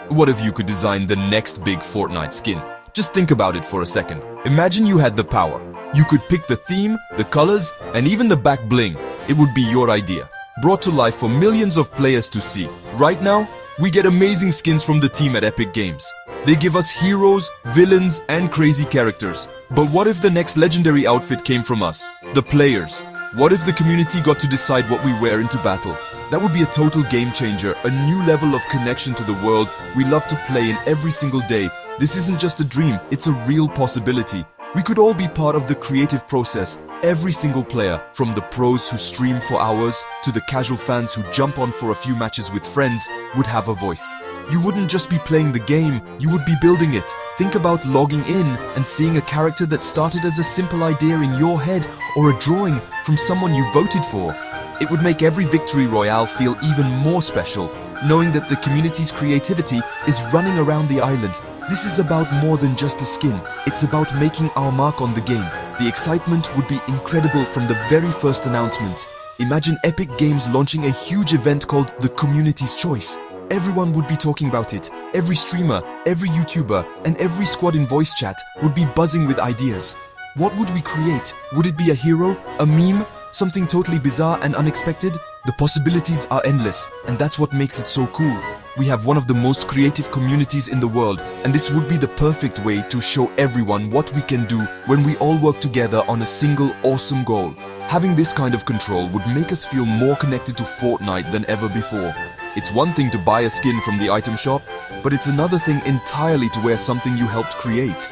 What if you could design the next big Fortnite skin? Just think about it for a second. Imagine you had the power. You could pick the theme, the colors, and even the back bling. It would be your idea, brought to life for millions of players to see. Right now, we get amazing skins from the team at Epic Games. They give us heroes, villains, and crazy characters. But what if the next legendary outfit came from us, the players? What if the community got to decide what we wear into battle? That would be a total game changer, a new level of connection to the world we love to play in every single day. This isn't just a dream, it's a real possibility. We could all be part of the creative process. Every single player, from the pros who stream for hours to the casual fans who jump on for a few matches with friends, would have a voice. You wouldn't just be playing the game, you would be building it. Think about logging in and seeing a character that started as a simple idea in your head or a drawing from someone you voted for. It would make every victory royale feel even more special, knowing that the community's creativity is running around the island. This is about more than just a skin. It's about making our mark on the game. The excitement would be incredible from the very first announcement. Imagine Epic Games launching a huge event called the Community's Choice. Everyone would be talking about it. Every streamer, every YouTuber, and every squad in voice chat would be buzzing with ideas. What would we create? Would it be a hero? A meme? Something totally bizarre and unexpected? The possibilities are endless, and that's what makes it so cool. We have one of the most creative communities in the world, and this would be the perfect way to show everyone what we can do when we all work together on a single awesome goal. Having this kind of control would make us feel more connected to Fortnite than ever before. It's one thing to buy a skin from the item shop, but it's another thing entirely to wear something you helped create.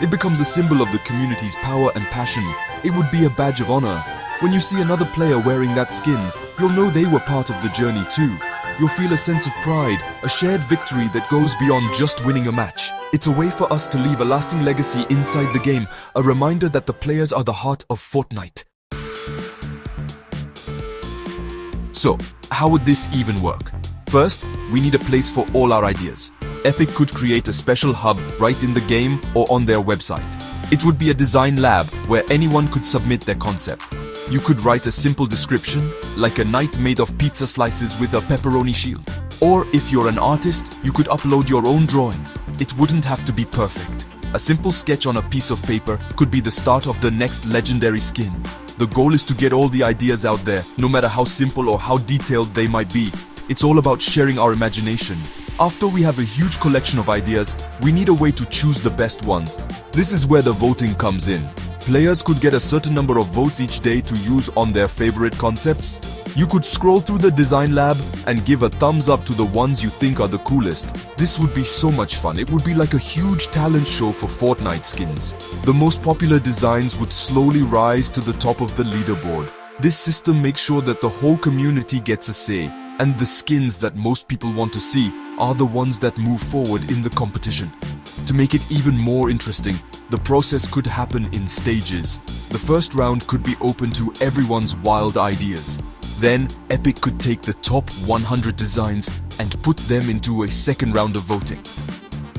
It becomes a symbol of the community's power and passion. It would be a badge of honor. When you see another player wearing that skin, you'll know they were part of the journey too. You'll feel a sense of pride, a shared victory that goes beyond just winning a match. It's a way for us to leave a lasting legacy inside the game, a reminder that the players are the heart of Fortnite. So, how would this even work? First, we need a place for all our ideas. Epic could create a special hub right in the game or on their website. It would be a design lab where anyone could submit their concept. You could write a simple description, like a knight made of pizza slices with a pepperoni shield. Or if you're an artist, you could upload your own drawing. It wouldn't have to be perfect. A simple sketch on a piece of paper could be the start of the next legendary skin. The goal is to get all the ideas out there, no matter how simple or how detailed they might be. It's all about sharing our imagination. After we have a huge collection of ideas, we need a way to choose the best ones. This is where the voting comes in. Players could get a certain number of votes each day to use on their favorite concepts. You could scroll through the design lab and give a thumbs up to the ones you think are the coolest. This would be so much fun. It would be like a huge talent show for Fortnite skins. The most popular designs would slowly rise to the top of the leaderboard. This system makes sure that the whole community gets a say, and the skins that most people want to see are the ones that move forward in the competition. To make it even more interesting, the process could happen in stages. The first round could be open to everyone's wild ideas. Then, Epic could take the top 100 designs and put them into a second round of voting.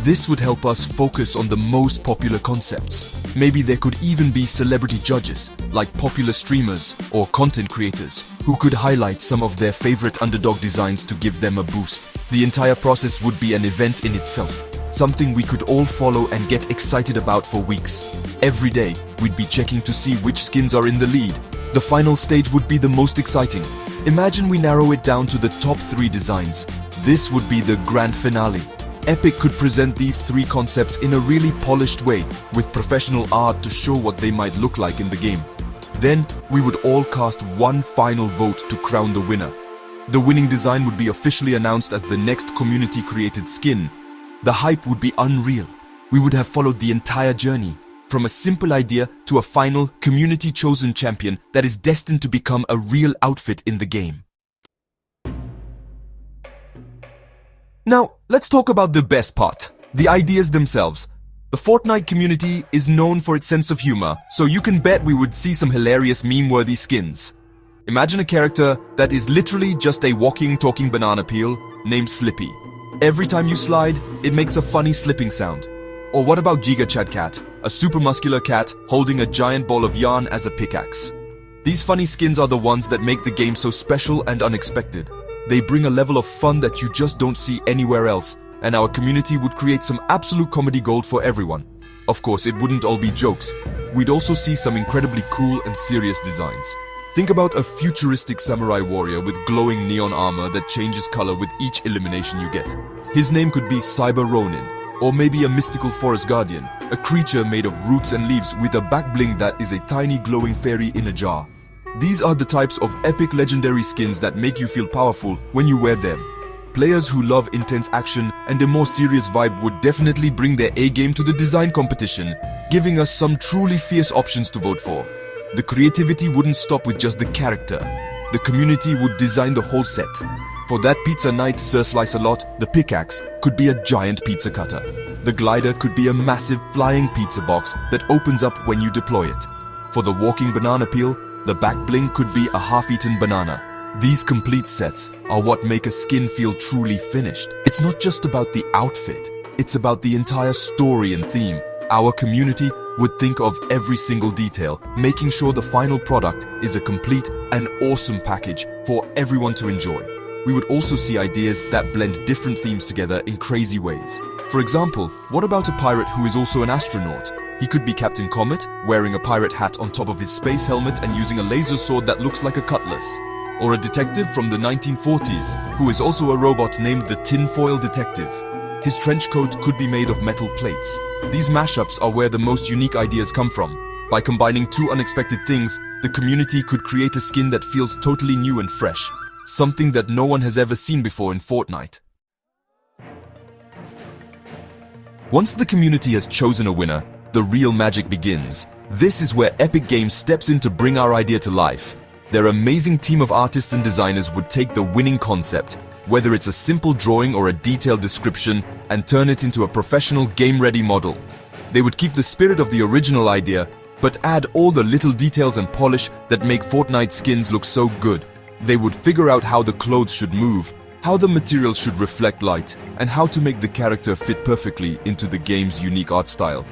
This would help us focus on the most popular concepts. Maybe there could even be celebrity judges, like popular streamers or content creators, who could highlight some of their favorite underdog designs to give them a boost. The entire process would be an event in itself, something we could all follow and get excited about for weeks. Every day, we'd be checking to see which skins are in the lead. The final stage would be the most exciting. Imagine we narrow it down to the top 3 designs. This would be the grand finale. Epic could present these 3 concepts in a really polished way, with professional art to show what they might look like in the game. Then, we would all cast one final vote to crown the winner. The winning design would be officially announced as the next community-created skin. The hype would be unreal. We would have followed the entire journey, from a simple idea to a final, community-chosen champion that is destined to become a real outfit in the game. Now, let's talk about the best part, the ideas themselves. The Fortnite community is known for its sense of humor, so you can bet we would see some hilarious meme-worthy skins. Imagine a character that is literally just a walking, talking banana peel named Slippy. Every time you slide, it makes a funny slipping sound. Or what about Giga Chad Cat, a super muscular cat holding a giant ball of yarn as a pickaxe? These funny skins are the ones that make the game so special and unexpected. They bring a level of fun that you just don't see anywhere else, and our community would create some absolute comedy gold for everyone. Of course, it wouldn't all be jokes. We'd also see some incredibly cool and serious designs. Think about a futuristic samurai warrior with glowing neon armor that changes color with each elimination you get. His name could be Cyber Ronin, or maybe a mystical forest guardian, a creature made of roots and leaves with a back bling that is a tiny glowing fairy in a jar. These are the types of epic legendary skins that make you feel powerful when you wear them. Players who love intense action and a more serious vibe would definitely bring their A-game to the design competition, giving us some truly fierce options to vote for. The creativity wouldn't stop with just the character. The community would design the whole set. For that pizza knight Sir Slice-A-Lot, the pickaxe could be a giant pizza cutter. The glider could be a massive flying pizza box that opens up when you deploy it. For the walking banana peel, the back bling could be a half-eaten banana. These complete sets are what make a skin feel truly finished. It's not just about the outfit, it's about the entire story and theme. Our community would think of every single detail, making sure the final product is a complete and awesome package for everyone to enjoy. We would also see ideas that blend different themes together in crazy ways. For example, what about a pirate who is also an astronaut? He could be Captain Comet, wearing a pirate hat on top of his space helmet and using a laser sword that looks like a cutlass. Or a detective from the 1940s, who is also a robot named the Tinfoil Detective. His trench coat could be made of metal plates. These mashups are where the most unique ideas come from. By combining two unexpected things, the community could create a skin that feels totally new and fresh. Something that no one has ever seen before in Fortnite. Once the community has chosen a winner, the real magic begins. This is where Epic Games steps in to bring our idea to life. Their amazing team of artists and designers would take the winning concept, whether it's a simple drawing or a detailed description, and turn it into a professional game-ready model. They would keep the spirit of the original idea, but add all the little details and polish that make Fortnite skins look so good. They would figure out how the clothes should move, how the materials should reflect light, and how to make the character fit perfectly into the game's unique art style.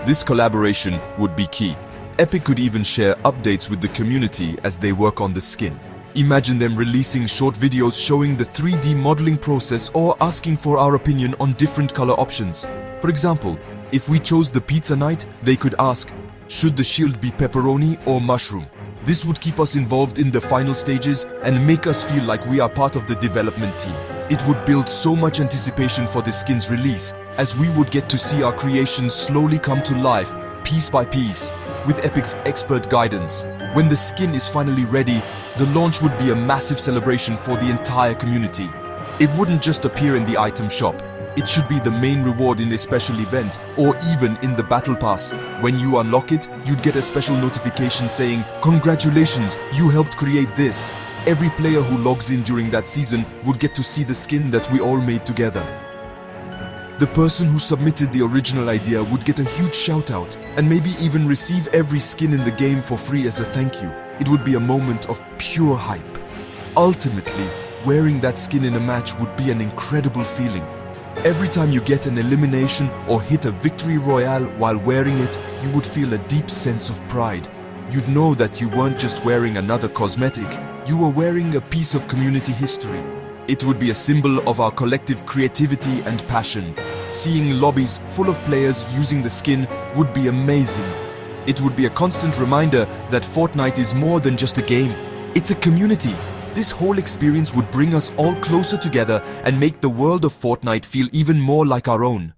This collaboration would be key. Epic could even share updates with the community as they work on the skin. Imagine them releasing short videos showing the 3D modeling process or asking for our opinion on different color options. For example, if we chose the Pizza Knight, they could ask, should the shield be pepperoni or mushroom? This would keep us involved in the final stages and make us feel like we are part of the development team. It would build so much anticipation for the skin's release, as we would get to see our creations slowly come to life, piece by piece, with Epic's expert guidance. When the skin is finally ready, the launch would be a massive celebration for the entire community. It wouldn't just appear in the item shop. It should be the main reward in a special event, or even in the battle pass. When you unlock it, you'd get a special notification saying, "Congratulations, you helped create this." Every player who logs in during that season would get to see the skin that we all made together. The person who submitted the original idea would get a huge shout out, and maybe even receive every skin in the game for free as a thank you. It would be a moment of pure hype. Ultimately, wearing that skin in a match would be an incredible feeling. Every time you get an elimination or hit a victory royale while wearing it, you would feel a deep sense of pride. You'd know that you weren't just wearing another cosmetic, you were wearing a piece of community history. It would be a symbol of our collective creativity and passion. Seeing lobbies full of players using the skin would be amazing. It would be a constant reminder that Fortnite is more than just a game. It's a community. This whole experience would bring us all closer together and make the world of Fortnite feel even more like our own.